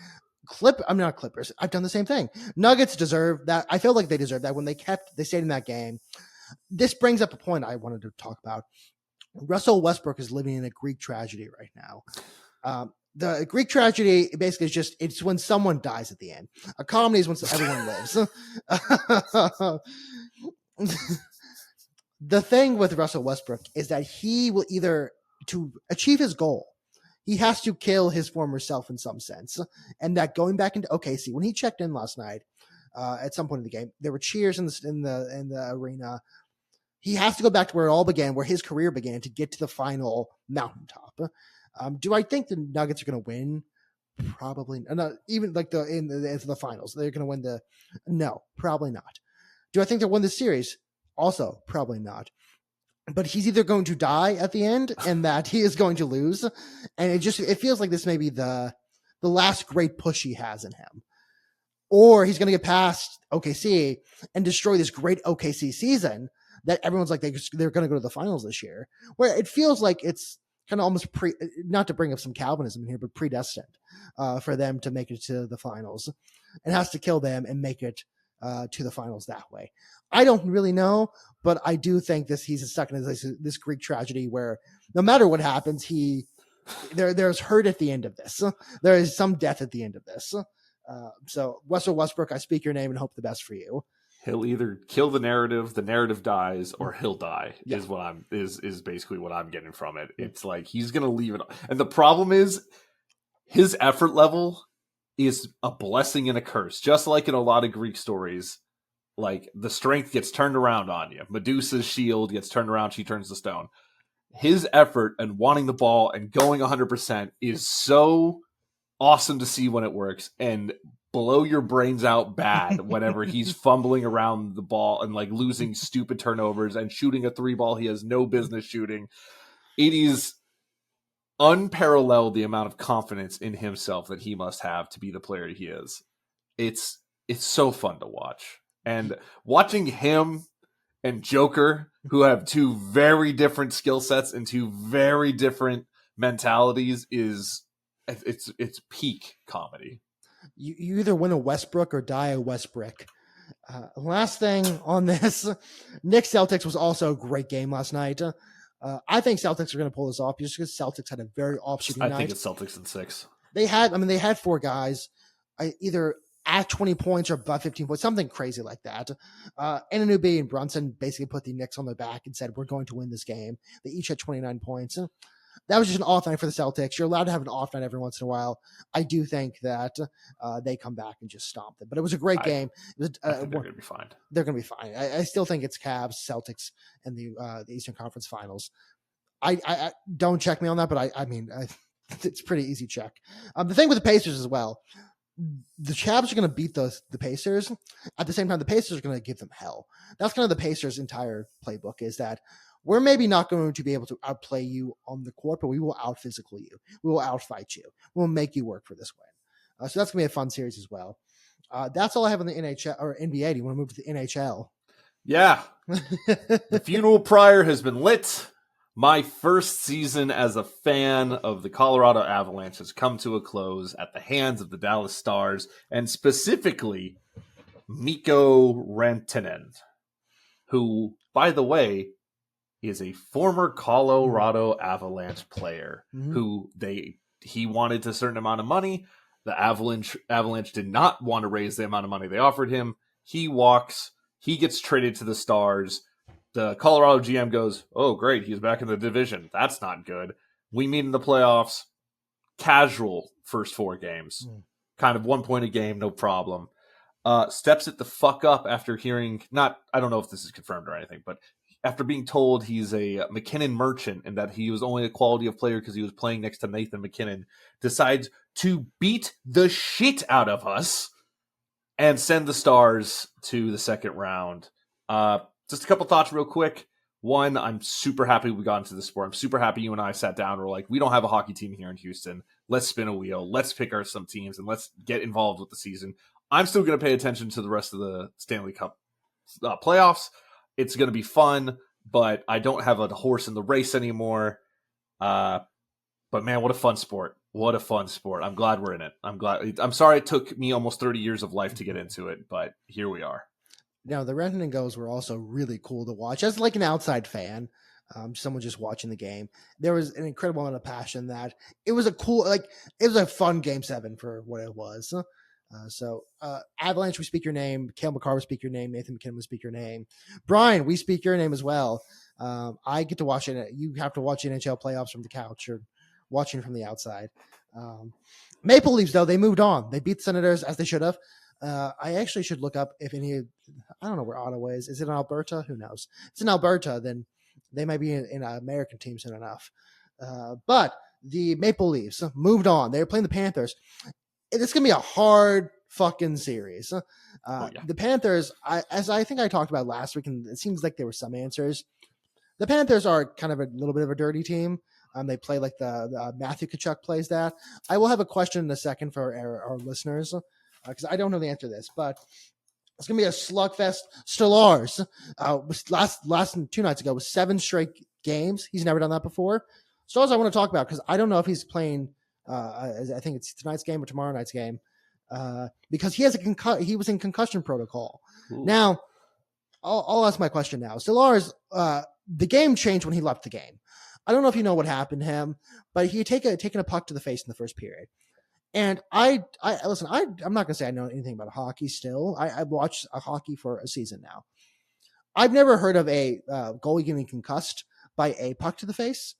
I'm not Clippers. I've done the same thing. Nuggets deserve that. I feel like they deserve that when they stayed in that game. This brings up a point I wanted to talk about. Russell Westbrook is living in a Greek tragedy right now. The Greek tragedy basically is it's when someone dies at the end. A comedy is when everyone lives. The thing with Russell Westbrook is that he will either, to achieve his goal, he has to kill his former self in some sense. And that going back into OKC, when he checked in last night, at some point in the game, there were cheers in the arena. He has to go back to where it all began, where his career began, to get to the final mountaintop. Do I think the Nuggets are going to win? Probably not. Even like into the finals, they're going to win no, probably not. Do I think they'll win the series? Also, probably not. But he's either going to die at the end and that he is going to lose. And it feels like this may be the last great push he has in him. Or he's going to get past OKC and destroy this great OKC season that everyone's like, they're going to go to the finals this year, where it feels like it's kind of almost not to bring up some Calvinism in here, but predestined for them to make it to the finals. It has to kill them and make it to the finals that way. I don't really know, but I do think he's stuck in this Greek tragedy where no matter what happens, there's hurt at the end of this. There is some death at the end of this. So Russell Westbrook, I speak your name and hope the best for you. He'll either kill the narrative dies, or he'll die. Yeah. Is basically what I'm getting from it. It's like he's gonna leave it, and the problem is his effort level is a blessing and a curse. Just like in a lot of Greek stories, like the strength gets turned around on you. Medusa's shield gets turned around; she turns to stone. His effort and wanting the ball and going 100% is so awesome to see when it works, and blow your brains out bad whenever he's fumbling around the ball and like losing stupid turnovers and shooting a 3 ball he has no business shooting. It is unparalleled the amount of confidence in himself that he must have to be the player he is. It's so fun to watch. And watching him and Joker, who have 2 very different skill sets and 2 very different mentalities, it's peak comedy. You either win a Westbrook or die a Westbrook. Last thing on this, Knicks Celtics was also a great game last night. I think Celtics are going to pull this off just because Celtics had a very off-shooting night. I think it's Celtics in 6. They had 4 guys, either at 20 points or above 15 points, something crazy like that. Anunoby and Brunson basically put the Knicks on their back and said, we're going to win this game. They each had 29 points. That was just an off night for the Celtics. You're allowed to have an off night every once in a while. I do think that they come back and just stomp them. But it was a great game. I think they're going to be fine. They're going to be fine. I still think it's Cavs, Celtics, and the Eastern Conference Finals. I don't check me on that, but I mean, it's a pretty easy check. The thing with the Pacers as well, the Cavs are going to beat the Pacers. At the same time, the Pacers are going to give them hell. That's kind of the Pacers' entire playbook, is that we're maybe not going to be able to outplay you on the court, but we will out-physical you. We will out-fight you. We'll make you work for this win. So that's going to be a fun series as well. That's all I have on the NHL or NBA. Do you want to move to the NHL? Yeah. The funeral pyre has been lit. My first season as a fan of the Colorado Avalanche has come to a close at the hands of the Dallas Stars, and specifically Mikko Rantanen, who, by the way, is a former Colorado Avalanche player who he wanted a certain amount of money. The Avalanche did not want to raise the amount of money they offered him. He walks. He gets traded to the Stars. The Colorado GM goes, oh, great, he's back in the division. That's not good. We meet in the playoffs. Casual first 4 games. Kind of 1 point a game, no problem. Steps it the fuck up after hearing, I don't know if this is confirmed or anything, but after being told he's a McKinnon merchant and that he was only a quality of player because he was playing next to Nathan McKinnon, decides to beat the shit out of us and send the Stars to the second round. Just a couple thoughts real quick. One, I'm super happy we got into the sport. I'm super happy you and I sat down. We're like, we don't have a hockey team here in Houston. Let's spin a wheel. Let's pick some teams and let's get involved with the season. I'm still going to pay attention to the rest of the Stanley Cup playoffs. It's going to be fun, but I don't have a horse in the race anymore. But man, what a fun sport. What a fun sport. I'm glad we're in it. I'm sorry it took me almost 30 years of life to get into it, but here we are. Now, the Rantanen goals were also really cool to watch. As like an outside fan, someone just watching the game, there was an incredible amount of passion that it was it was a fun Game 7 for what it was. Avalanche, we speak your name. Cale Makar, we speak your name. Nathan McKinnon, we speak your name. Brian, we speak your name as well. I get to watch it. You have to watch NHL playoffs from the couch or watching from the outside. Maple Leafs, though, they moved on. They beat the Senators as they should have. I actually should look up if any. I don't know where Ottawa is. Is it in Alberta? Who knows? If it's in Alberta, then they might be in an American team soon enough. But the Maple Leafs moved on. They were playing the Panthers. It's going to be a hard fucking series. The Panthers, as I think I talked about last week, and it seems like there were some answers. The Panthers are kind of a little bit of a dirty team. They play like the Matthew Tkachuk plays that. I will have a question in a second for our listeners because I don't know the answer to this, but it's going to be a slugfest. Stallars last 2 nights ago was 7 straight games. He's never done that before. Stallars I want to talk about because I don't know if he's playing I think it's tonight's game or tomorrow night's game because he has he was in concussion protocol. Ooh. Now, I'll ask my question now. Stallars, the game changed when he left the game. I don't know if you know what happened to him, but he had taken a puck to the face in the first period. And I listen, I'm not going to say I know anything about hockey still. I've watched hockey for a season now. I've never heard of a goalie getting concussed by a puck to the face.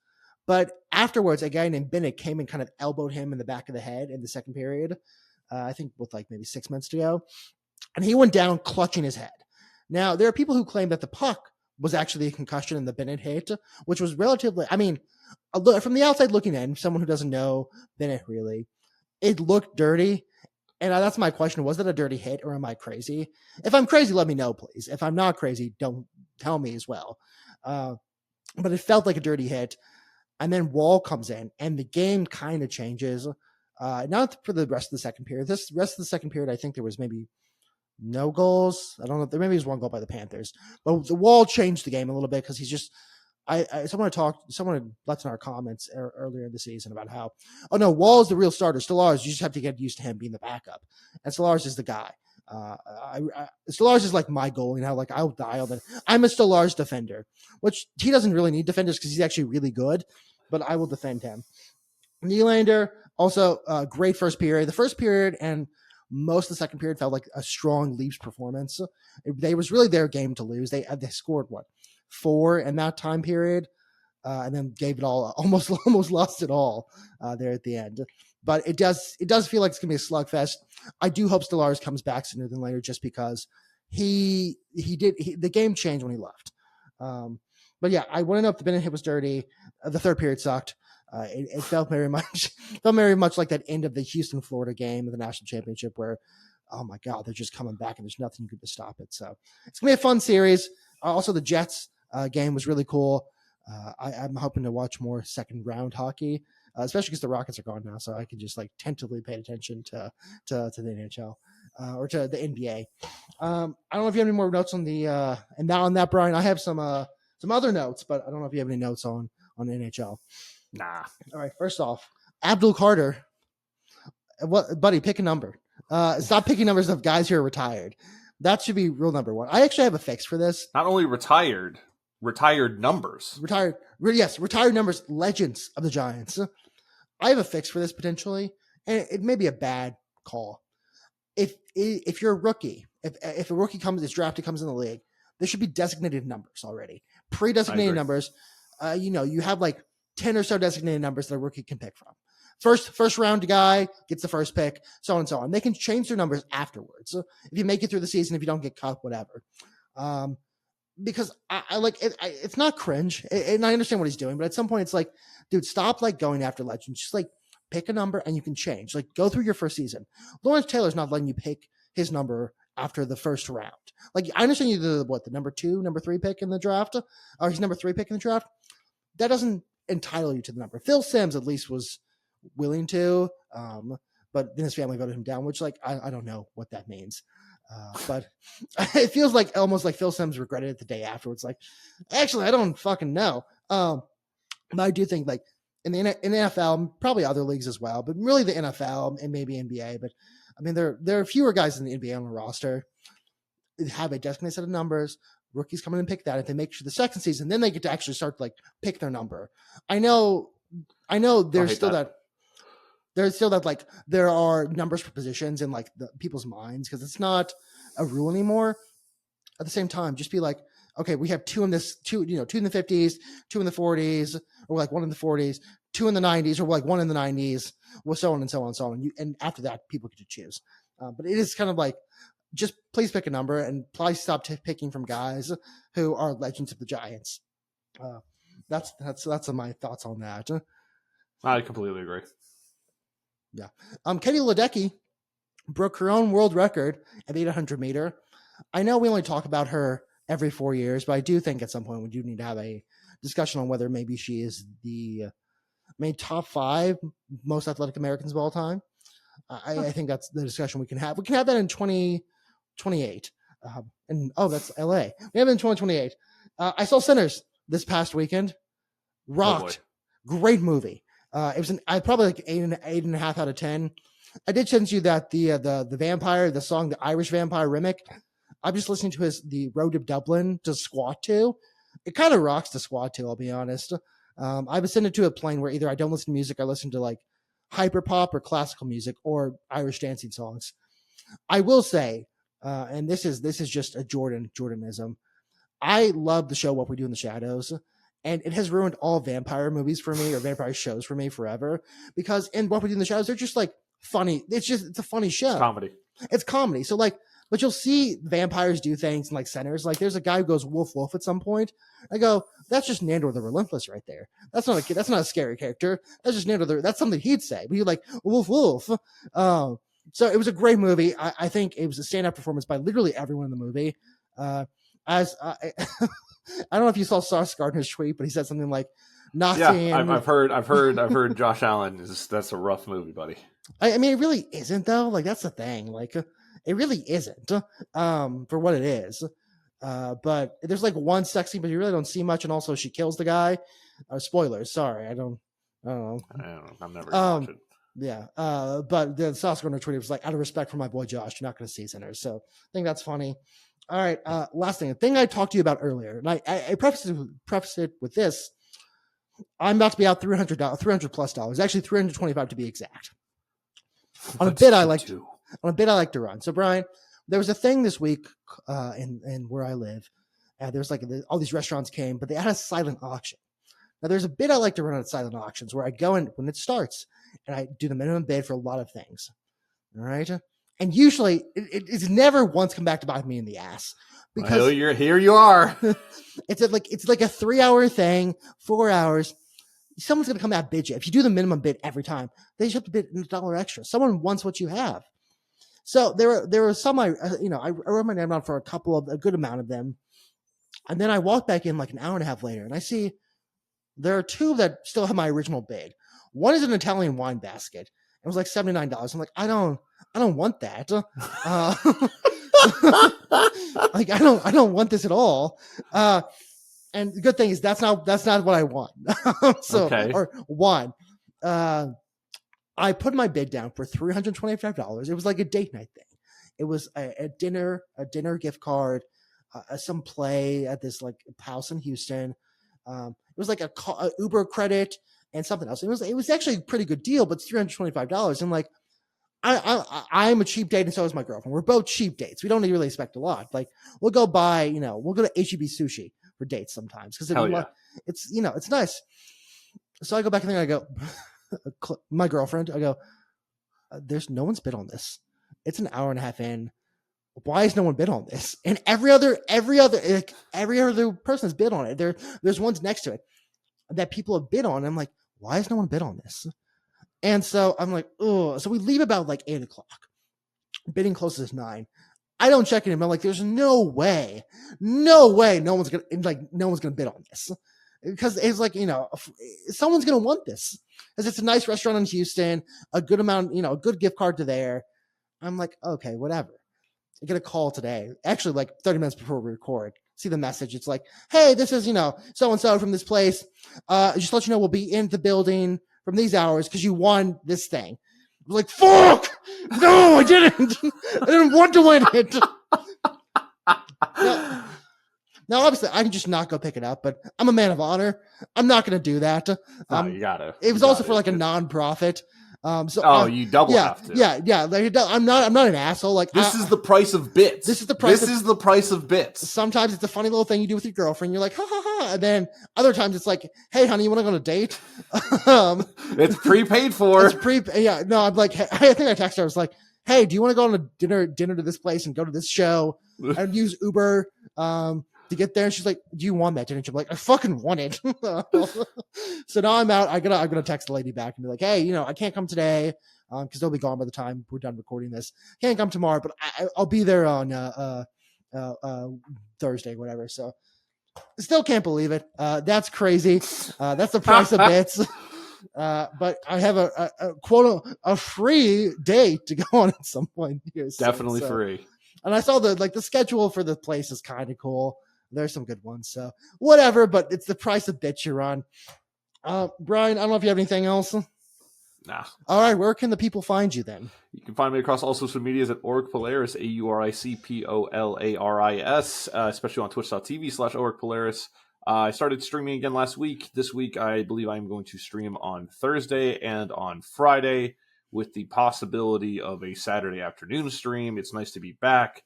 But afterwards, a guy named Bennett came and kind of elbowed him in the back of the head in the second period, I think with like maybe 6 months to go. And he went down clutching his head. Now, there are people who claim that the puck was actually a concussion and the Bennett hit, which was relatively, I mean, from the outside looking in, someone who doesn't know Bennett really, it looked dirty. And that's my question. Was it a dirty hit or am I crazy? If I'm crazy, let me know, please. If I'm not crazy, don't tell me as well. But it felt like a dirty hit. And then Wall comes in and the game kind of changes. Not for the rest of the second period. This rest of the second period, I think there was maybe no goals. I don't know. There maybe was 1 goal by the Panthers. But the Wall changed the game a little bit because he's just someone left in our comments earlier in the season about how, oh no, Wall's the real starter. Stallars, you just have to get used to him being the backup. And Stallars is the guy. Stallars is like my goal, like I'll die on it. I'm a Stallars defender, which he doesn't really need defenders because he's actually really good, but I will defend him. Nylander, also great first period. The first period and most of the second period felt like a strong Leafs performance. They was really their game to lose. They scored 4 in that time period, and then gave it all, almost lost it all there at the end. But it does feel like it's gonna be a slugfest. I do hope Stallars comes back sooner than later, just because the game changed when he left. But yeah, I want to know if the Bennett hit was dirty. The third period sucked. It felt very much like that end of the Houston Florida game of the national championship, where oh my god, they're just coming back and there's nothing you can do to stop it. So it's gonna be a fun series. Also, the Jets game was really cool. I'm hoping to watch more second round hockey. Especially because the Rockets are gone now, so I can just like tentatively pay attention to the NHL or to the NBA. I don't know if you have any more notes on the and now on that, Brian. I have some other notes, but I don't know if you have any notes on on NHL. Nah. All right, first off, Abdul Carter. What, buddy? Pick a number. Stop picking numbers of guys who are retired. That should be rule number one. I actually have a fix for this. Not only retired numbers. Retired numbers, legends of the Giants. I have a fix for this potentially, and it may be a bad call. If you're a rookie, if a rookie is drafted, comes in the league, there should be designated numbers already, pre-designated numbers. You have like 10 or so designated numbers that a rookie can pick from. First round guy gets the first pick, so on and so on. They can change their numbers afterwards. So if you make it through the season, if you don't get cut, whatever. Because I like it, it's not cringe, and I understand what he's doing, but at some point it's like, dude, stop like going after legends. Just like pick a number and you can change. Like go through your first season. Lawrence Taylor's not letting you pick his number after the first round. Like I understand you the number 2, number 3 pick in the draft, or he's number 3 pick in the draft. That doesn't entitle you to the number. Phil Simms at least was willing to, but then his family voted him down, which like I don't know what that means. But it feels like almost like Phil Simms regretted it the day afterwards. Like, actually, I don't fucking know. But I do think like in the NFL, probably other leagues as well, but really the NFL and maybe NBA. But I mean, there are fewer guys in the NBA on the roster. They have a designated set of numbers. Rookies come in and pick that. If they make sure the second season, then they get to actually start to like pick their number. I know. There's still that. There's still that like there are numbers for positions in like the people's minds because it's not a rule anymore. At the same time, just be like, okay, we have 2 in the 50s, 2 in the 40s, or like 1 in the 40s, 2 in the 90s, or like 1 in the 90s, well, so on and so on and so on. And after that, people get to choose. But it is kind of like, just please pick a number and please stop picking from guys who are legends of the Giants. That's my thoughts on that. I completely agree. Yeah. Katie Ledecky broke her own world record at the 800 meter. I know we only talk about her every 4 years, but I do think at some point we do need to have a discussion on whether maybe she is the top 5 most athletic Americans of all time. I think that's the discussion we can have. We can have that in 2028. That's LA. We have it in 2028. I saw Sinners this past weekend. Rocked. Great movie. It was probably like 8.5 out of 10. I did send you that the vampire, the song, the Irish Vampire Remick. I'm just listening to the Road to Dublin to squat to. It kind of rocks to squat to, I'll be honest. I was sent it to a plane where either I don't listen to music, I listen to like hyper pop or classical music or Irish dancing songs. I will say, and this is just a Jordanism. I love the show What We Do in the Shadows. And it has ruined all vampire movies for me or vampire shows for me forever because in What We Do in the Shadows, they're just like funny. It's a funny show. It's comedy. So like, but you'll see vampires do things in like centers. Like there's a guy who goes woof woof at some point. I go, that's just Nandor the Relentless right there. That's not a kid. That's not a scary character. That's just Nandor. That's something he'd say. But you're like woof woof. So it was a great movie. I think it was a stand-up performance by literally everyone in the movie. I don't know if you saw Sauce Gardner's tweet, but he said something like, "Nazi." Yeah, I've heard Josh Allen that's a rough movie, buddy. I mean, it really isn't though. Like that's the thing. Like it really isn't for what it is. But there's like one sex scene, but you really don't see much. And also, she kills the guy. Spoilers. Sorry, I don't know. I'm never gonna watch it. Yeah. But the Sauce Gardner tweet was like, out of respect for my boy Josh, you're not going to see Sinners. So I think that's funny. All right. Last thing, a thing I talked to you about earlier, and I prefaced it with this. I'm about to be out $300 plus dollars, actually $325 to be exact. On a bid I like to run. So Brian, there was a thing this week in where I live. There's like all these restaurants came, but they had a silent auction. Now there's a bid I like to run at silent auctions where I go in when it starts and I do the minimum bid for a lot of things. All right. And usually it's never once come back to bite me in the ass because here you are. it's like a 3-hour thing, 4 hours. Someone's going to come out bid you. If you do the minimum bid every time, they just have to bid $1 extra. Someone wants what you have. So there were some, I wrote my name down for a good amount of them. And then I walk back in like an hour and a half later and I see there are 2 that still have my original bid. One is an Italian wine basket. It was like $79. I'm like, I don't want that. Like I don't want this at all. And the good thing is that's not what I want. So, Okay. or one, I put my bid down for $325. It was like a date night thing. It was a dinner gift card, some play at this like house in Houston. It was like a Uber credit and something else. It was actually a pretty good deal, but it's $325. And like, I'm a cheap date, and so is my girlfriend. We're both cheap dates. We don't really expect a lot. Like, we'll go buy, we'll go to HEB sushi for dates sometimes because it's it's nice. So I go back and I go, my girlfriend, I go, there's no one's bid on this. It's an hour and a half in. Why has no one bid on this? And every other person has bid on it. There's ones next to it that people have bid on. I'm like, why has no one bid on this? And so I'm like, oh. So we leave about like 8:00. Bidding closes 9. I don't check it in. I'm like, there's no way, no one's gonna bid on this. Because it's like, someone's going to want this because it's a nice restaurant in Houston, a good amount, a good gift card to there. I'm like, okay, whatever. I get a call today, actually like 30 minutes before we record. See the message. It's like, hey, this is, so-and-so from this place. Just to let you know, we'll be in the building from these hours because you won this thing. I'm like, fuck! No, I didn't. I didn't want to win it. Now, obviously, I can just not go pick it up, but I'm a man of honor. I'm not going to do that. You gotta. It was also for like a nonprofit. You double have to. Yeah. Like, I'm not an asshole. Like, this is the price of bits. This is the price. This is the price of bits. Sometimes it's a funny little thing you do with your girlfriend. You're like, ha ha ha, and then other times it's like, hey, honey, you want to go on a date? It's prepaid for. Yeah. No, I'm like, I think I texted her. I was like, hey, do you want to go on a dinner to this place and go to this show and use Uber? To get there, and she's like, "Do you want that?" Didn't you? I'm like, "I fucking want it." So now I'm out. I'm gonna text the lady back and be like, "Hey, I can't come today because they'll be gone by the time we're done recording this. Can't come tomorrow, but I'll be there on Thursday, whatever." So I still can't believe it. That's crazy. That's the price of bits. But I have a free date to go on at some point here. Definitely free. And I saw the schedule for the place is kind of cool. There's some good ones, so whatever. But it's the price of bits you're on. Brian, I don't know if you have anything else. Nah. All right, where can the people find you then? You can find me across all social medias at Auric Polaris, AURICPOLARIS, especially on twitch.tv/Auric Polaris. I started streaming again last week. This week, I believe I'm going to stream on Thursday and on Friday with the possibility of a Saturday afternoon stream. It's nice to be back.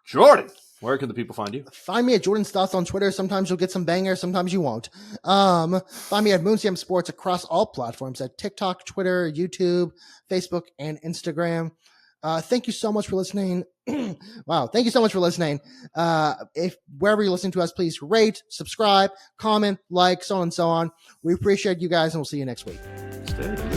Jorden, where can the people find you? Find me at Jordan's Thoughts on Twitter. Sometimes you'll get some bangers, sometimes you won't. Find me at Moonsam Sports across all platforms at TikTok, Twitter, YouTube, Facebook, and Instagram. Thank you so much for listening. Wow, thank you so much for listening. If wherever you're listening to us, please rate, subscribe, comment, like, so on and so on. We appreciate you guys, and we'll see you next week. Stay.